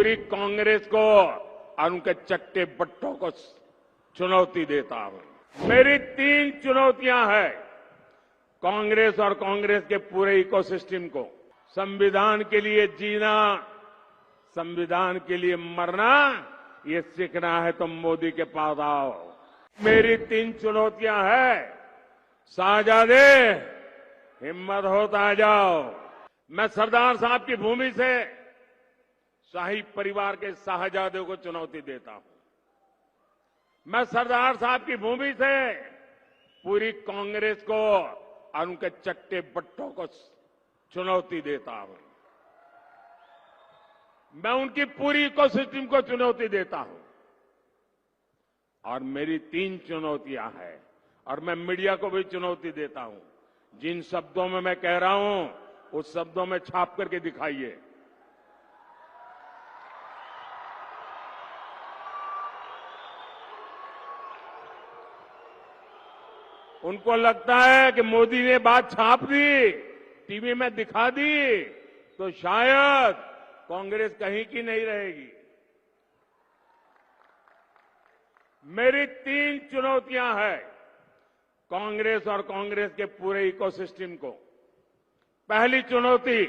पूरी कांग्रेस को और उनके चट्टे बट्टों को चुनौती देता हूं। मेरी 3 चुनौतियां हैं कांग्रेस और कांग्रेस के पूरे इकोसिस्टम को। संविधान के लिए जीना, संविधान के लिए मरना, ये सीखना है तो मोदी के पास आओ। मेरी 3 चुनौतियां हैं। शाहजादे, हिम्मत हो तो आ जाओ। मैं सरदार साहब की भूमि से शाही परिवार के शाहजादों को चुनौती देता हूं। मैं सरदार साहब की भूमि से पूरी कांग्रेस को और उनके चट्टे बट्टों को चुनौती देता हूं। मैं उनकी पूरी इकोसिस्टम को चुनौती देता हूं। और मेरी 3 चुनौतियां हैं और मैं मीडिया को भी चुनौती देता हूं। जिन शब्दों में मैं कह रहा हूं, उस शब्दों में छाप करके दिखाइए। उनको लगता है कि मोदी ने बात छाप दी, टीवी में दिखा दी, तो शायद कांग्रेस कहीं की नहीं रहेगी। मेरी 3 चुनौतियां हैं कांग्रेस और कांग्रेस के पूरे इकोसिस्टम को। पहली चुनौती,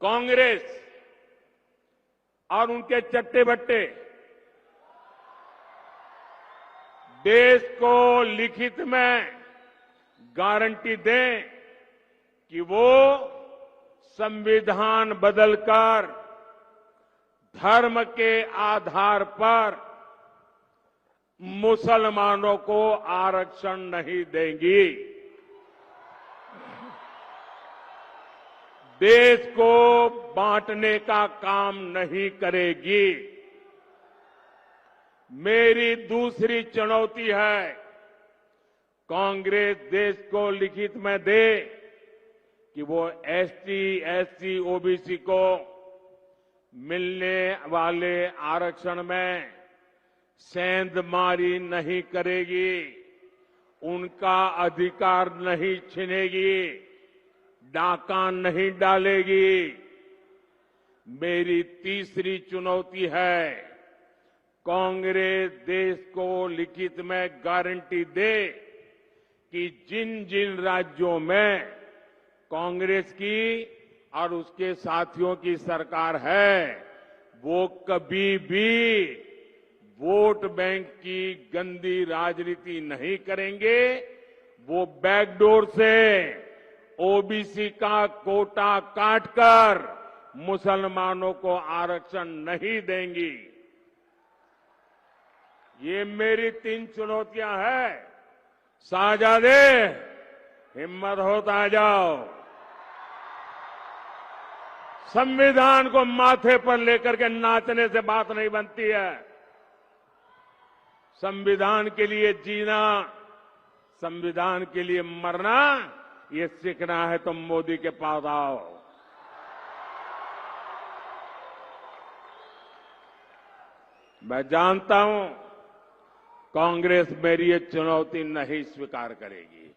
कांग्रेस और उनके चट्टे बट्टे देश को लिखित में गारंटी दें कि वो संविधान बदलकर धर्म के आधार पर मुसलमानों को आरक्षण नहीं देंगी। देश को बांटने का काम नहीं करेगी। मेरी दूसरी चुनौती है, कांग्रेस देश को लिखित में दे कि वो एसटी, एससी, ओबीसी को मिलने वाले आरक्षण में सेंधमारी नहीं करेगी, उनका अधिकार नहीं छीनेगी, डाका नहीं डालेगी। मेरी तीसरी चुनौती है, कांग्रेस देश को लिखित में गारंटी दे कि जिन जिन राज्यों में कांग्रेस की और उसके साथियों की सरकार है, वो कभी भी वोट बैंक की गंदी राजनीति नहीं करेंगे। वो बैकडोर से ओबीसी का कोटा काटकर मुसलमानों को आरक्षण नहीं देंगी। ये मेरी 3 चुनौतियां हैं। शाहजादे, हिम्मत हो तो आ जाओ। संविधान को माथे पर लेकर के नाचने से बात नहीं बनती है। संविधान के लिए जीना, संविधान के लिए मरना, ये सीखना है तो मोदी के पास आओ। मैं जानता हूं कांग्रेस मेरी ये चुनौती नहीं स्वीकार करेगी।